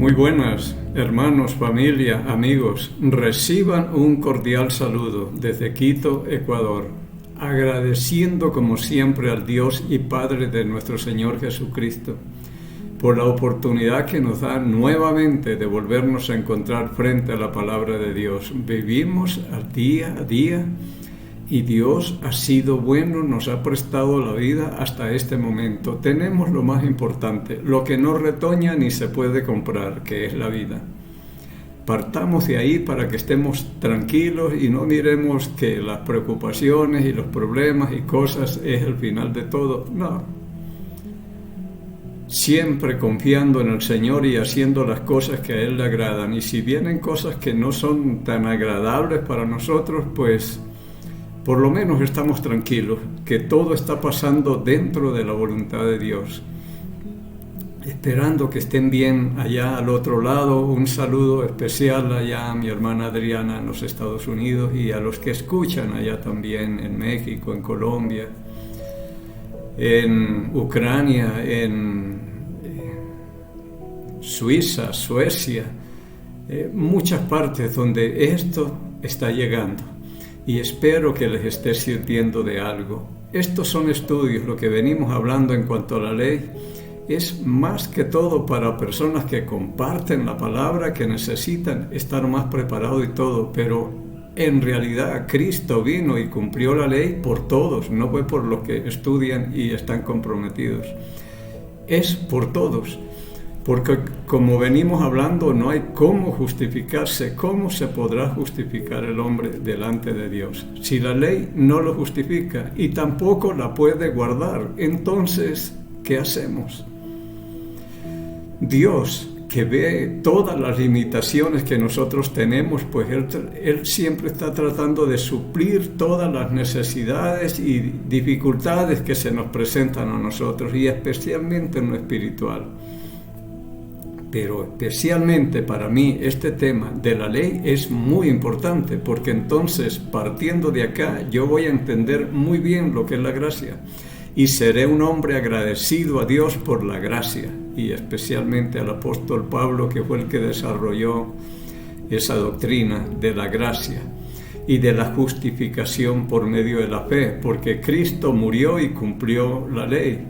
Muy buenas, hermanos, familia, amigos. Reciban un cordial saludo desde Quito, Ecuador, agradeciendo como siempre al Dios y Padre de nuestro Señor Jesucristo por la oportunidad que nos da nuevamente de volvernos a encontrar frente a la palabra de Dios. Vivimos día a día y Dios ha sido bueno, nos ha prestado la vida hasta este momento. Tenemos lo más importante, lo que no retoña ni se puede comprar, que es la vida. Partamos de ahí para que estemos tranquilos y no miremos que las preocupaciones y los problemas y cosas es el final de todo. No. Siempre confiando en el Señor y haciendo las cosas que a Él le agradan. Y si vienen cosas que no son tan agradables para nosotros, pues por lo menos estamos tranquilos, que todo está pasando dentro de la voluntad de Dios. Esperando que estén bien allá al otro lado. Un saludo especial allá a mi hermana Adriana en los Estados Unidos y a los que escuchan allá también en México, en Colombia, en Ucrania, en Suiza, Suecia, muchas partes donde esto está llegando. Y espero que les esté sirviendo de algo. Estos son estudios, lo que venimos hablando en cuanto a la ley, es más que todo para personas que comparten la palabra, que necesitan estar más preparados y todo, pero en realidad Cristo vino y cumplió la ley por todos, no fue por los que estudian y están comprometidos, es por todos. Porque como venimos hablando, no hay cómo justificarse. ¿Cómo se podrá justificar el hombre delante de Dios? Si la ley no lo justifica y tampoco la puede guardar, entonces, ¿qué hacemos? Dios, que ve todas las limitaciones que nosotros tenemos, pues Él siempre está tratando de suplir todas las necesidades y dificultades que se nos presentan a nosotros, y especialmente en lo espiritual. Pero especialmente para mí este tema de la ley es muy importante, porque entonces, partiendo de acá, yo voy a entender muy bien lo que es la gracia y seré un hombre agradecido a Dios por la gracia, y especialmente al apóstol Pablo, que fue el que desarrolló esa doctrina de la gracia y de la justificación por medio de la fe, porque Cristo murió y cumplió la ley.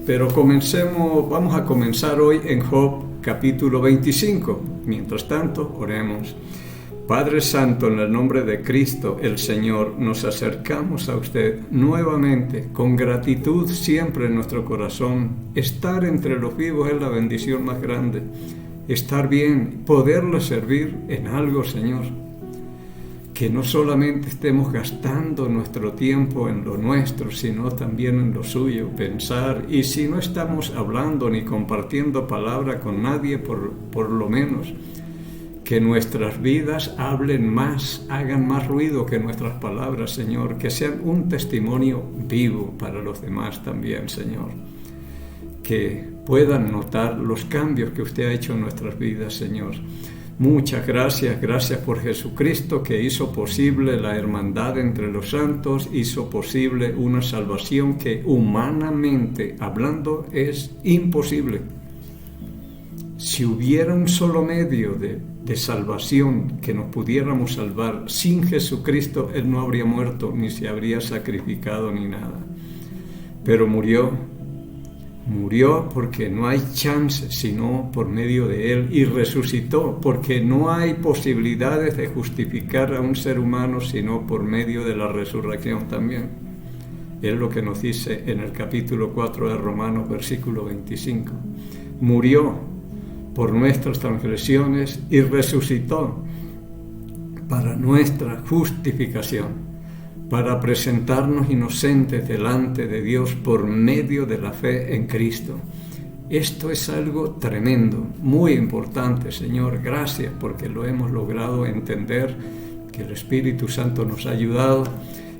Pero vamos a comenzar hoy en Job capítulo 25. Mientras tanto, oremos. Padre Santo, en el nombre de Cristo, el Señor, nos acercamos a usted nuevamente, con gratitud siempre en nuestro corazón. Estar entre los vivos es la bendición más grande. Estar bien, poderle servir en algo, Señor. Que no solamente estemos gastando nuestro tiempo en lo nuestro, sino también en lo suyo, pensar. Y si no estamos hablando ni compartiendo palabra con nadie, por lo menos que nuestras vidas hablen más, hagan más ruido que nuestras palabras, Señor, que sean un testimonio vivo para los demás también, Señor, que puedan notar los cambios que usted ha hecho en nuestras vidas, Señor. Muchas gracias por Jesucristo, que hizo posible la hermandad entre los santos, hizo posible una salvación que humanamente hablando es imposible. Si hubiera un solo medio de salvación que nos pudiéramos salvar, sin Jesucristo Él no habría muerto, ni se habría sacrificado, ni nada. Pero murió porque no hay chance sino por medio de Él, y resucitó porque no hay posibilidades de justificar a un ser humano sino por medio de la resurrección también. Es lo que nos dice en el capítulo 4 de Romanos, versículo 25. Murió por nuestras transgresiones y resucitó para nuestra justificación, para presentarnos inocentes delante de Dios por medio de la fe en Cristo. Esto es algo tremendo, muy importante, Señor. Gracias porque lo hemos logrado entender, que el Espíritu Santo nos ha ayudado,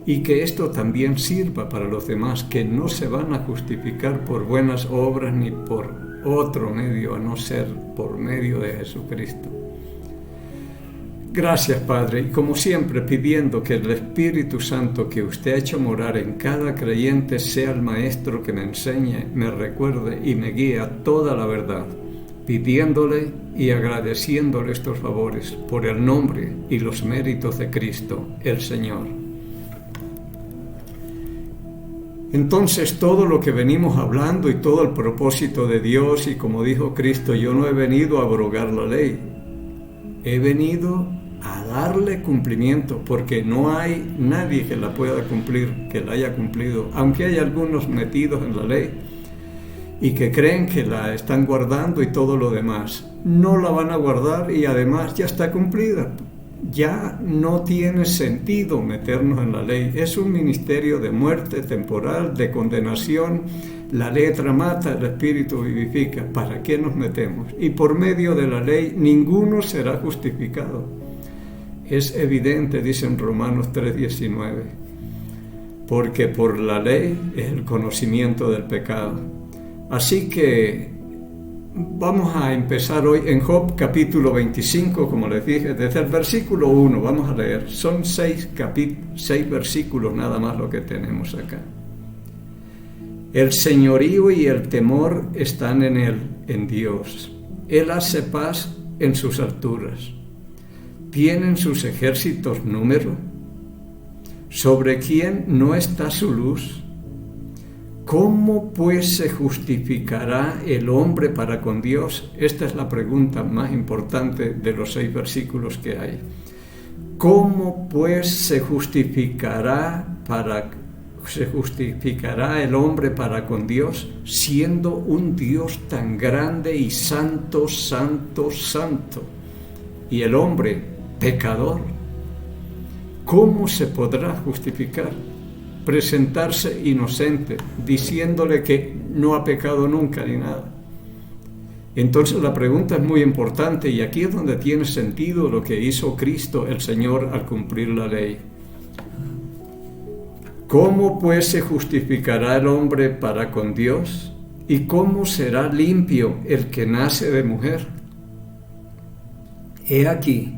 y que esto también sirva para los demás, que no se van a justificar por buenas obras ni por otro medio, a no ser por medio de Jesucristo. Gracias, Padre, y como siempre pidiendo que el Espíritu Santo que usted ha hecho morar en cada creyente sea el Maestro que me enseñe, me recuerde y me guíe a toda la verdad, pidiéndole y agradeciéndole estos favores por el nombre y los méritos de Cristo, el Señor. Entonces todo lo que venimos hablando y todo el propósito de Dios, y como dijo Cristo, yo no he venido a abrogar la ley, he venido a darle cumplimiento, porque no hay nadie que la pueda cumplir, que la haya cumplido, aunque hay algunos metidos en la ley y que creen que la están guardando y todo lo demás. No la van a guardar y además ya está cumplida. Ya no tiene sentido meternos en la ley. Es un ministerio de muerte temporal, de condenación. La letra mata, el espíritu vivifica. ¿Para qué nos metemos? Y por medio de la ley ninguno será justificado. Es evidente, dice en Romanos 3:19, porque por la ley es el conocimiento del pecado. Así que vamos a empezar hoy en Job capítulo 25, como les dije, desde el versículo 1, vamos a leer. Son 6 versículos nada más lo que tenemos acá. El señorío y el temor están en él, en Dios. Él hace paz en sus alturas. ¿Tienen sus ejércitos número? ¿Sobre quién no está su luz? ¿Cómo pues se justificará el hombre para con Dios? Esta es la pregunta más importante de los 6 versículos que hay. ¿Cómo pues se justificará el hombre para con Dios, siendo un Dios tan grande y santo, santo, santo? Y el hombre pecador, ¿cómo se podrá justificar? Presentarse inocente, diciéndole que no ha pecado nunca ni nada. Entonces la pregunta es muy importante, y aquí es donde tiene sentido lo que hizo Cristo el Señor al cumplir la ley. ¿Cómo pues se justificará el hombre para con Dios? ¿Y cómo será limpio el que nace de mujer? He aquí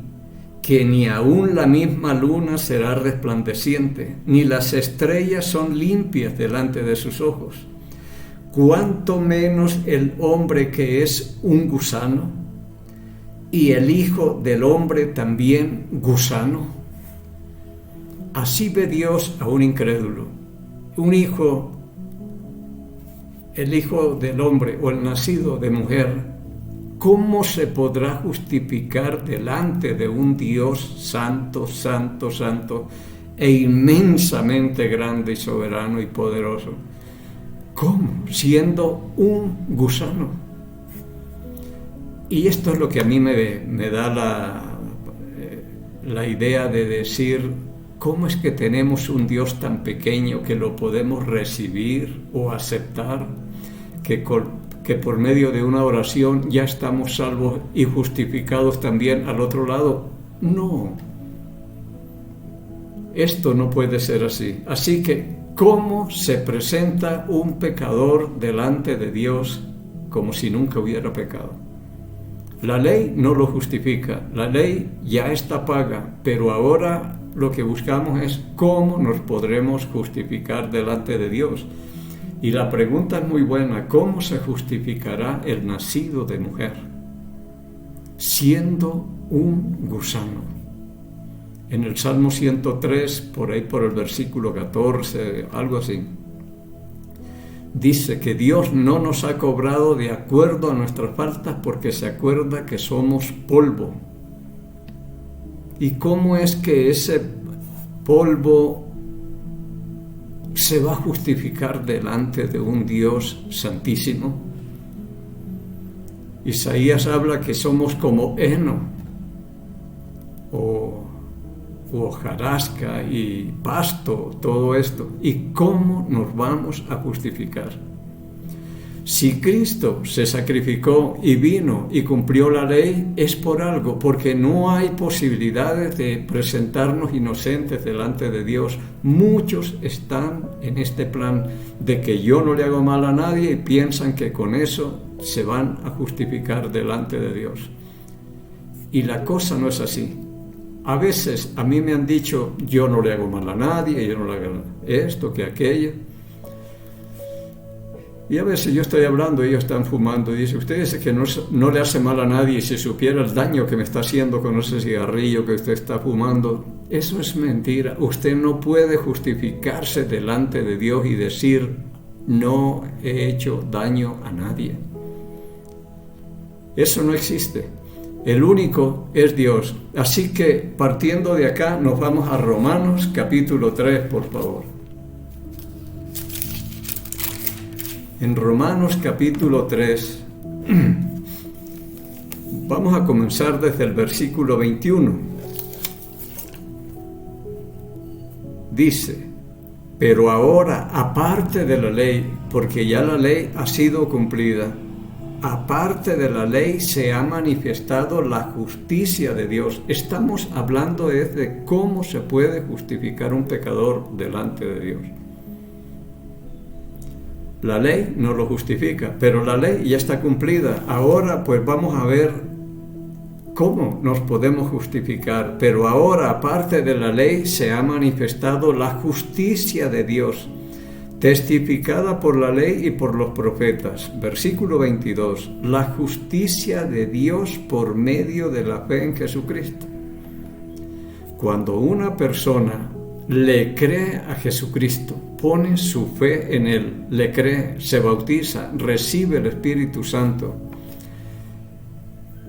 que ni aun la misma luna será resplandeciente, ni las estrellas son limpias delante de sus ojos. ¿Cuánto menos el hombre que es un gusano? ¿Y el Hijo del Hombre también gusano? Así ve Dios a un incrédulo. El Hijo del Hombre o el nacido de mujer, ¿cómo se podrá justificar delante de un Dios santo, santo, santo e inmensamente grande y soberano y poderoso? ¿Cómo? Siendo un gusano. Y esto es lo que a mí me da la idea de decir, ¿cómo es que tenemos un Dios tan pequeño que lo podemos recibir o aceptar, que por medio de una oración ya estamos salvos y justificados también al otro lado? No. Esto no puede ser así. Así que, ¿cómo se presenta un pecador delante de Dios como si nunca hubiera pecado? La ley no lo justifica. La ley ya está paga, pero ahora lo que buscamos es cómo nos podremos justificar delante de Dios. Y la pregunta es muy buena: ¿cómo se justificará el nacido de mujer? Siendo un gusano. En el Salmo 103, por ahí por el versículo 14, algo así, dice que Dios no nos ha cobrado de acuerdo a nuestras faltas, porque se acuerda que somos polvo. ¿Y cómo es que ese polvo se va a justificar delante de un Dios santísimo? Isaías habla que somos como heno o hojarasca y pasto, todo esto. ¿Y cómo nos vamos a justificar? Si Cristo se sacrificó y vino y cumplió la ley, es por algo, porque no hay posibilidades de presentarnos inocentes delante de Dios. Muchos están en este plan de que yo no le hago mal a nadie y piensan que con eso se van a justificar delante de Dios. Y la cosa no es así. A veces a mí me han dicho, yo no le hago mal a nadie, yo no le hago esto, que aquello. Y a veces yo estoy hablando y ellos están fumando y dice, usted dice que no le hace mal a nadie, y si supiera el daño que me está haciendo con ese cigarrillo que usted está fumando. Eso es mentira. Usted no puede justificarse delante de Dios y decir, no he hecho daño a nadie. Eso no existe. El único es Dios. Así que partiendo de acá nos vamos a Romanos capítulo 3, por favor. En Romanos capítulo 3, vamos a comenzar desde el versículo 21. Dice, pero ahora, aparte de la ley, porque ya la ley ha sido cumplida, aparte de la ley se ha manifestado la justicia de Dios. Estamos hablando de cómo se puede justificar un pecador delante de Dios. La ley no lo justifica, pero la ley ya está cumplida. Ahora pues vamos a ver cómo nos podemos justificar. Pero ahora, aparte de la ley, se ha manifestado la justicia de Dios, testificada por la ley y por los profetas. Versículo 22. La justicia de Dios por medio de la fe en Jesucristo. Cuando una persona le cree a Jesucristo, pone su fe en Él, le cree, se bautiza, recibe el Espíritu Santo,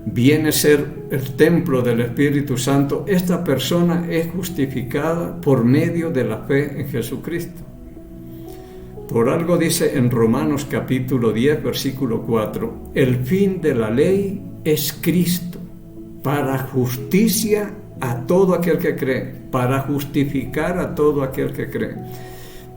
viene a ser el templo del Espíritu Santo, esta persona es justificada por medio de la fe en Jesucristo. Por algo dice en Romanos capítulo 10, versículo 4, el fin de la ley es Cristo, para justicia a todo aquel que cree, para justificar a todo aquel que cree.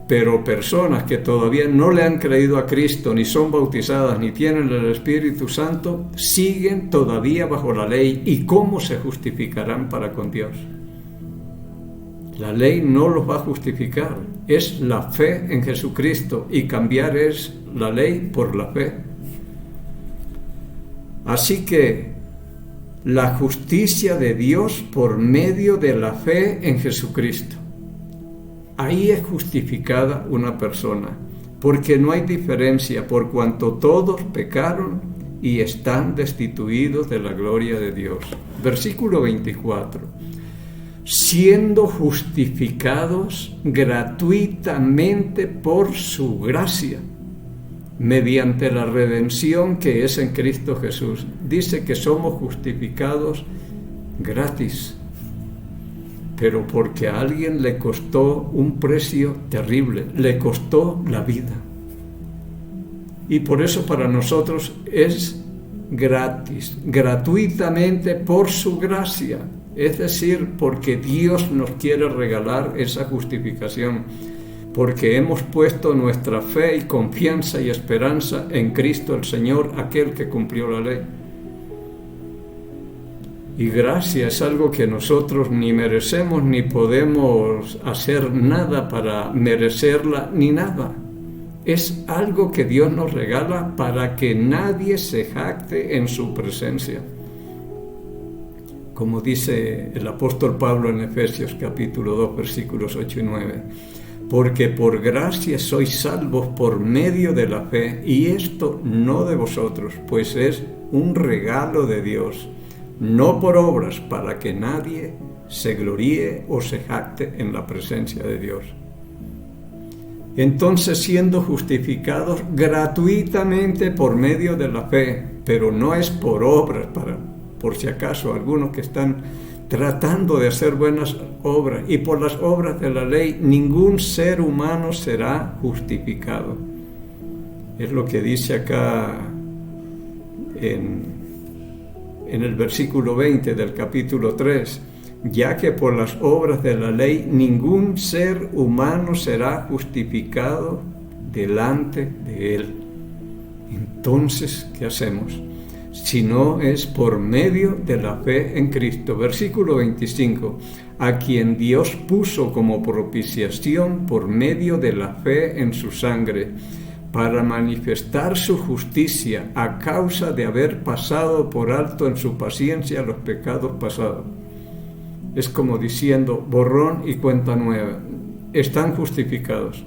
Pero personas que todavía no le han creído a Cristo, ni son bautizadas, ni tienen el Espíritu Santo, siguen todavía bajo la ley. ¿Y cómo se justificarán para con Dios? La ley no los va a justificar, es la fe en Jesucristo, y cambiar es la ley por la fe. Así que la justicia de Dios por medio de la fe en Jesucristo. Ahí es justificada una persona, porque no hay diferencia, por cuanto todos pecaron y están destituidos de la gloria de Dios. Versículo 24. Siendo justificados gratuitamente por su gracia, mediante la redención que es en Cristo Jesús. Dice que somos justificados gratis, pero porque a alguien le costó un precio terrible, le costó la vida. Y por eso para nosotros es gratis, gratuitamente por su gracia. Es decir, porque Dios nos quiere regalar esa justificación, porque hemos puesto nuestra fe y confianza y esperanza en Cristo el Señor, aquel que cumplió la ley. Y gracia es algo que nosotros ni merecemos, ni podemos hacer nada para merecerla, ni nada. Es algo que Dios nos regala para que nadie se jacte en su presencia. Como dice el apóstol Pablo en Efesios capítulo 2, versículos 8 y 9. Porque por gracia sois salvos por medio de la fe, y esto no de vosotros, pues es un regalo de Dios, no por obras, para que nadie se gloríe o se jacte en la presencia de Dios. Entonces, siendo justificados gratuitamente por medio de la fe, pero no es por obras, por si acaso algunos que están tratando de hacer buenas obras, y por las obras de la ley ningún ser humano será justificado. Es lo que dice acá en el versículo 20 del capítulo 3, ya que por las obras de la ley ningún ser humano será justificado delante de él. Entonces, ¿qué hacemos? Si no es por medio de la fe en Cristo. Versículo 25, a quien Dios puso como propiciación por medio de la fe en su sangre, para manifestar su justicia a causa de haber pasado por alto en su paciencia los pecados pasados. Es como diciendo borrón y cuenta nueva. Están justificados.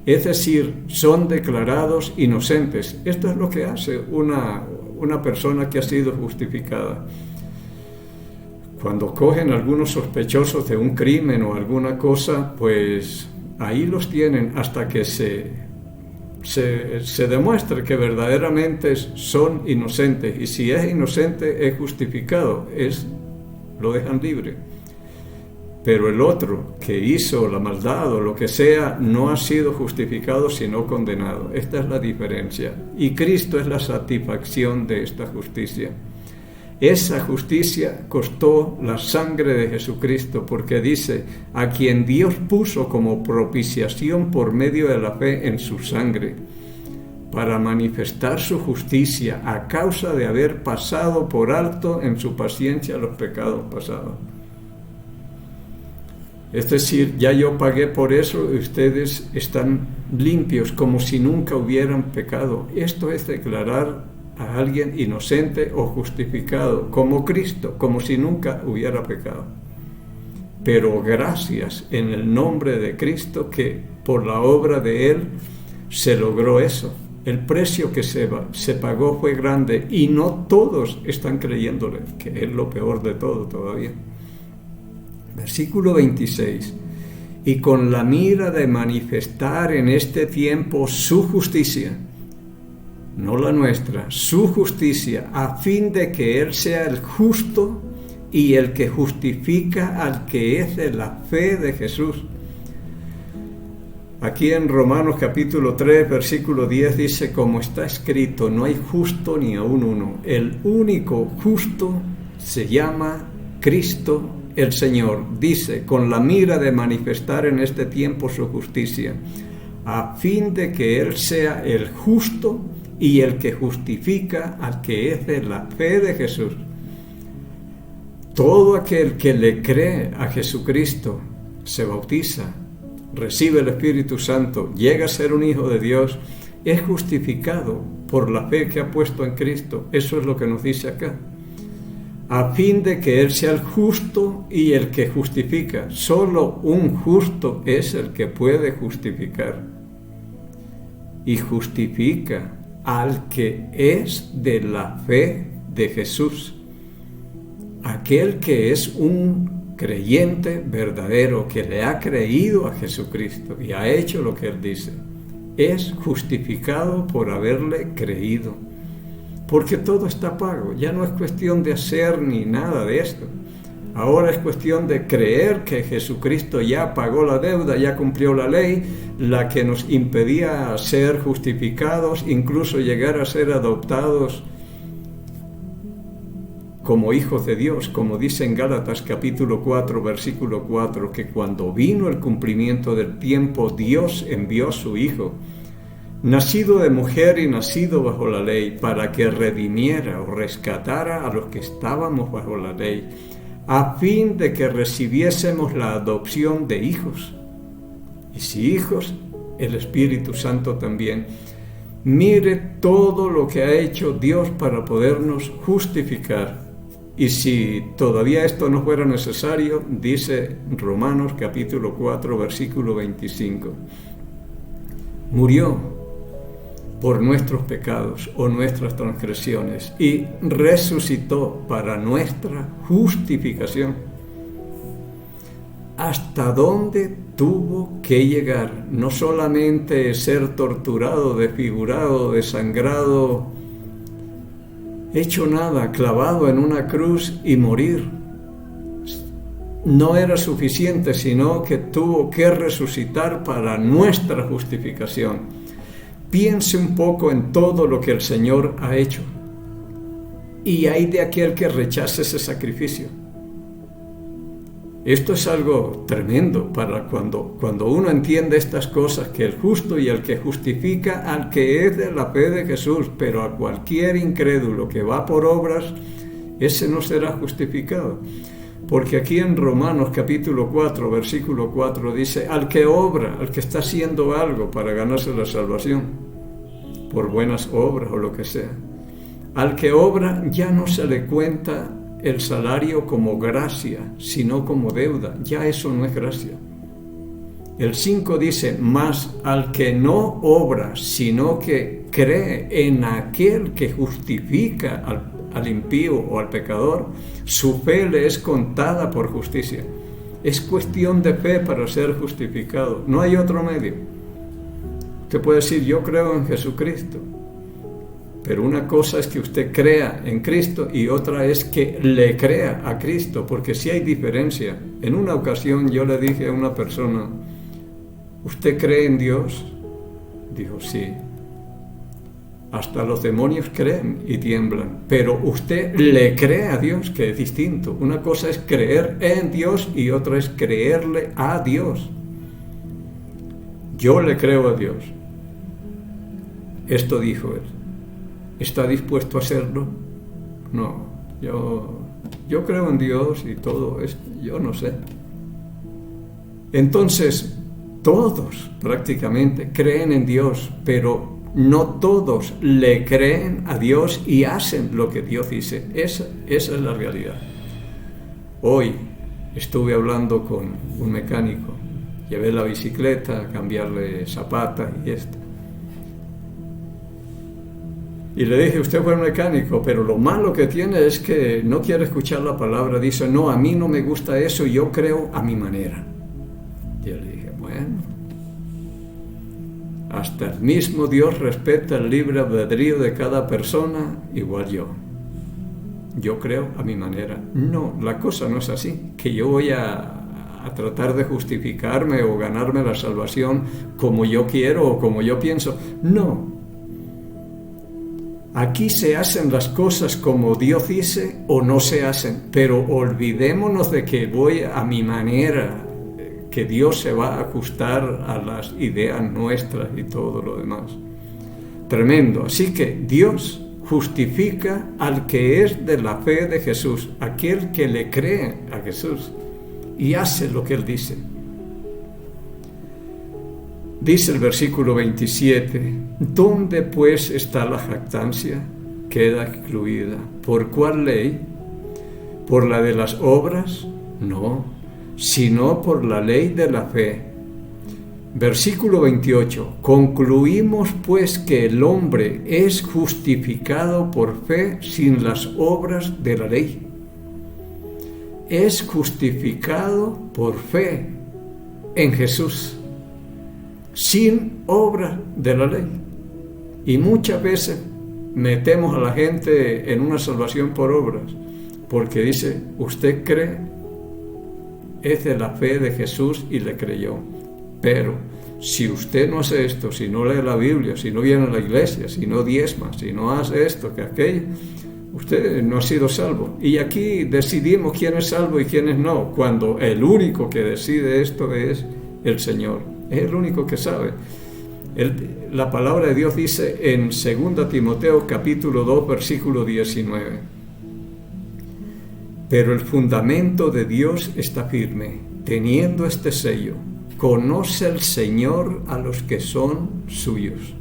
Es decir, son declarados inocentes. Esto es lo que hace una persona que ha sido justificada. Cuando cogen algunos sospechosos de un crimen o alguna cosa, pues ahí los tienen hasta que se demuestre que verdaderamente son inocentes. Y si es inocente, es justificado, lo dejan libre. Pero el otro que hizo la maldad o lo que sea, no ha sido justificado sino condenado. Esta es la diferencia. Y Cristo es la satisfacción de esta justicia. Esa justicia costó la sangre de Jesucristo, porque dice, a quien Dios puso como propiciación por medio de la fe en su sangre, para manifestar su justicia a causa de haber pasado por alto en su paciencia los pecados pasados. Es decir, ya yo pagué por eso y ustedes están limpios como si nunca hubieran pecado. Esto es declarar a alguien inocente o justificado como Cristo, como si nunca hubiera pecado. Pero gracias en el nombre de Cristo, que por la obra de Él se logró eso. El precio que se pagó fue grande y no todos están creyéndole, que es lo peor de todo todavía. Versículo 26. Y con la mira de manifestar en este tiempo su justicia, no la nuestra, su justicia, a fin de que Él sea el justo y el que justifica al que es de la fe de Jesús. Aquí en Romanos capítulo 3, versículo 10 dice, como está escrito, no hay justo ni aun uno. El único justo se llama Cristo el Señor. Dice, con la mira de manifestar en este tiempo su justicia, a fin de que Él sea el justo y el que justifica al que es de la fe de Jesús. Todo aquel que le cree a Jesucristo, se bautiza, recibe el Espíritu Santo, llega a ser un hijo de Dios, es justificado por la fe que ha puesto en Cristo. Eso es lo que nos dice acá. A fin de que Él sea el justo y el que justifica. Solo un justo es el que puede justificar. Y justifica al que es de la fe de Jesús. Aquel que es un creyente verdadero, que le ha creído a Jesucristo y ha hecho lo que Él dice, es justificado por haberle creído. Porque todo está pago, ya no es cuestión de hacer ni nada de esto. Ahora es cuestión de creer que Jesucristo ya pagó la deuda, ya cumplió la ley, la que nos impedía ser justificados, incluso llegar a ser adoptados como hijos de Dios, como dice en Gálatas capítulo 4, versículo 4, que cuando vino el cumplimiento del tiempo, Dios envió a su Hijo, nacido de mujer y nacido bajo la ley, para que redimiera o rescatara a los que estábamos bajo la ley, a fin de que recibiésemos la adopción de hijos. Y si hijos, el Espíritu Santo también. Mire todo lo que ha hecho Dios para podernos justificar. Y si todavía esto no fuera necesario, dice Romanos capítulo 4, versículo 25. Murió por nuestros pecados o nuestras transgresiones y resucitó para nuestra justificación. ¿Hasta dónde tuvo que llegar? No solamente ser torturado, desfigurado, desangrado, hecho nada, clavado en una cruz y morir. No era suficiente, sino que tuvo que resucitar para nuestra justificación. Piense un poco en todo lo que el Señor ha hecho. Y hay de aquel que rechace ese sacrificio. Esto es algo tremendo para cuando uno entiende estas cosas, que el justo y el que justifica al que es de la fe de Jesús, pero a cualquier incrédulo que va por obras, ese no será justificado. Porque aquí en Romanos capítulo 4, versículo 4 dice, al que obra, al que está haciendo algo para ganarse la salvación, por buenas obras o lo que sea, al que obra ya no se le cuenta el salario como gracia, sino como deuda. Ya eso no es gracia. El 5 dice, mas al que no obra, sino que cree en aquel que justifica al impío o al pecador, su fe le es contada por justicia. Es cuestión de fe para ser justificado. No hay otro medio. Usted puede decir, yo creo en Jesucristo. Pero una cosa es que usted crea en Cristo y otra es que le crea a Cristo, porque sí hay diferencia. En una ocasión yo le dije a una persona, ¿usted cree en Dios? Dijo, sí. Hasta los demonios creen y tiemblan, pero usted le cree a Dios, que es distinto. Una cosa es creer en Dios y otra es creerle a Dios. Yo le creo a Dios. Esto dijo él. ¿Está dispuesto a hacerlo? No, yo creo en Dios y todo esto, yo no sé. Entonces, todos prácticamente creen en Dios, pero no todos le creen a Dios y hacen lo que Dios dice. Esa es la realidad. Hoy estuve hablando con un mecánico, llevé la bicicleta a cambiarle zapatas y esto. Y le dije, usted fue mecánico, pero lo malo que tiene es que no quiere escuchar la palabra. Dice, no, a mí no me gusta eso, yo creo a mi manera. Y yo le dije, bueno, hasta el mismo Dios respeta el libre albedrío de cada persona, igual yo. Yo creo a mi manera. No, la cosa no es así, que yo voy a tratar de justificarme o ganarme la salvación como yo quiero o como yo pienso. No. Aquí se hacen las cosas como Dios dice o no se hacen, pero olvidémonos de que voy a mi manera, que Dios se va a ajustar a las ideas nuestras y todo lo demás. Tremendo. Así que Dios justifica al que es de la fe de Jesús, aquel que le cree a Jesús y hace lo que Él dice. Dice el versículo 27, ¿dónde pues está la jactancia? Queda excluida. ¿Por cuál ley? ¿Por la de las obras? No, sino por la ley de la fe. Versículo 28, concluimos pues que el hombre es justificado por fe sin las obras de la ley. Es justificado por fe en Jesús, sin obra de la ley. Y muchas veces metemos a la gente en una salvación por obras, porque dice, usted cree, es de la fe de Jesús y le creyó. Pero si usted no hace esto, si no lee la Biblia, si no viene a la iglesia, si no diezma, si no hace esto, que aquello, usted no ha sido salvo. Y aquí decidimos quién es salvo y quién es no, cuando el único que decide esto es el Señor. Es el único que sabe. La palabra de Dios dice en 2 Timoteo capítulo 2 versículo 19. Pero el fundamento de Dios está firme, teniendo este sello. Conoce el Señor a los que son suyos.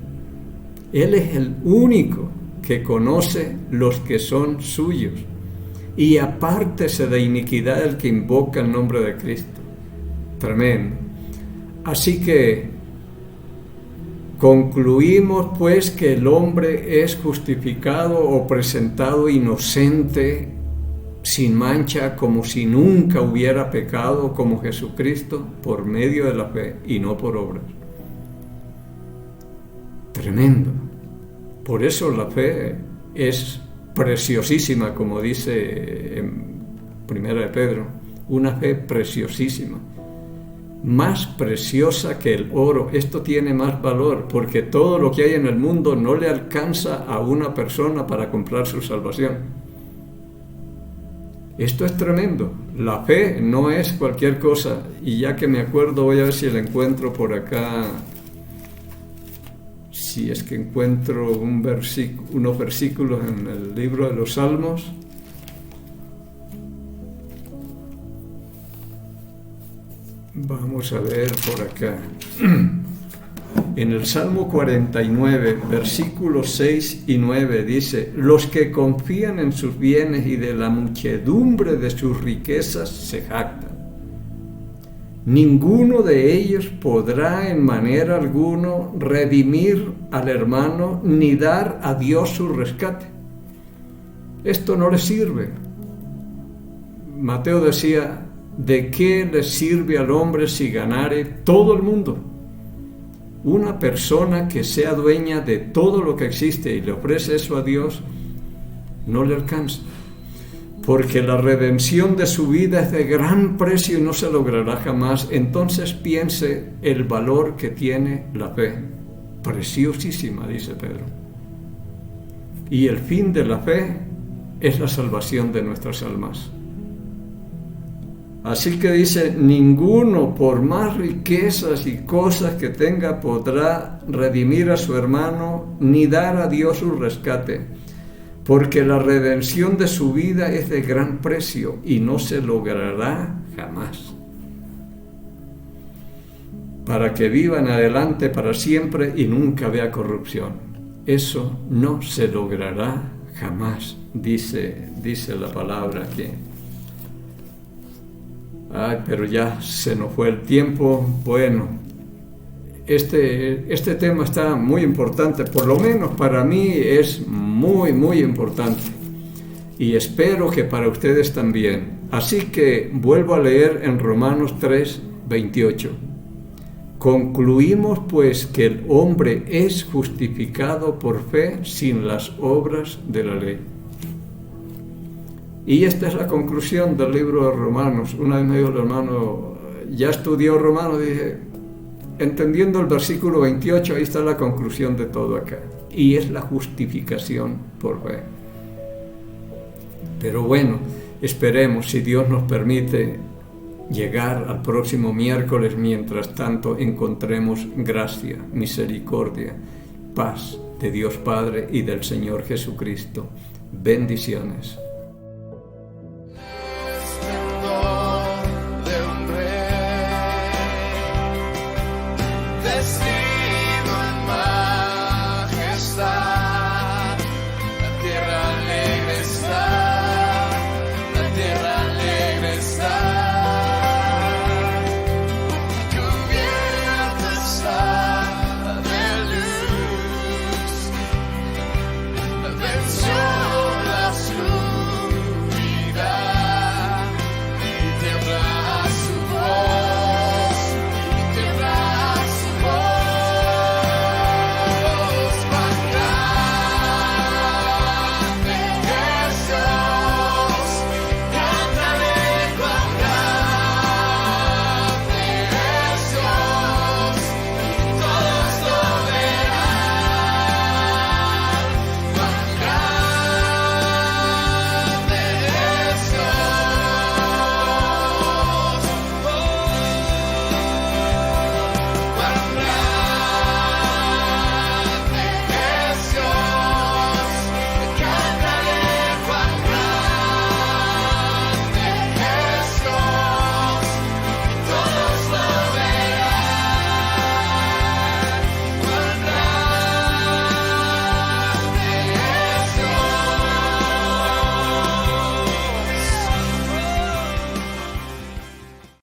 Él es el único que conoce los que son suyos. Y apártese de iniquidad el que invoca el nombre de Cristo. Tremendo. Así que concluimos pues que el hombre es justificado o presentado inocente, sin mancha, como si nunca hubiera pecado, como Jesucristo, por medio de la fe y no por obras. Tremendo. Por eso la fe es preciosísima, como dice en 1 de Pedro, una fe preciosísima. Más preciosa que el oro. Esto tiene más valor porque todo lo que hay en el mundo no le alcanza a una persona para comprar su salvación. Esto es tremendo. La fe no es cualquier cosa. Y ya que me acuerdo, voy a ver si la encuentro por acá. Si es que encuentro unos versículos en el libro de los Salmos. Vamos a ver por acá. En el Salmo 49, versículos 6 y 9 dice: los que confían en sus bienes y de la muchedumbre de sus riquezas se jactan. Ninguno de ellos podrá en manera alguna redimir al hermano ni dar a Dios su rescate. Esto no les sirve. Mateo decía: ¿de qué le sirve al hombre si ganare todo el mundo? Una persona que sea dueña de todo lo que existe y le ofrece eso a Dios, no le alcanza. Porque la redención de su vida es de gran precio y no se logrará jamás. Entonces piense el valor que tiene la fe. Preciosísima, dice Pedro. Y el fin de la fe es la salvación de nuestras almas. Así que dice: ninguno, por más riquezas y cosas que tenga, podrá redimir a su hermano ni dar a Dios su rescate, porque la redención de su vida es de gran precio y no se logrará jamás. Para que vivan adelante para siempre y nunca vea corrupción. Eso no se logrará jamás, dice la palabra aquí. Ay, pero ya se nos fue el tiempo. Bueno, este tema está muy importante, por lo menos para mí es muy, muy importante. Y espero que para ustedes también. Así que vuelvo a leer en Romanos 3, 28. Concluimos pues que el hombre es justificado por fe sin las obras de la ley. Y esta es la conclusión del libro de Romanos. Una vez me dijo el hermano: ya estudió Romanos, dije, entendiendo el versículo 28, ahí está la conclusión de todo acá. Y es la justificación por fe. Pero bueno, esperemos, si Dios nos permite, llegar al próximo miércoles. Mientras tanto, encontremos gracia, misericordia, paz de Dios Padre y del Señor Jesucristo. Bendiciones.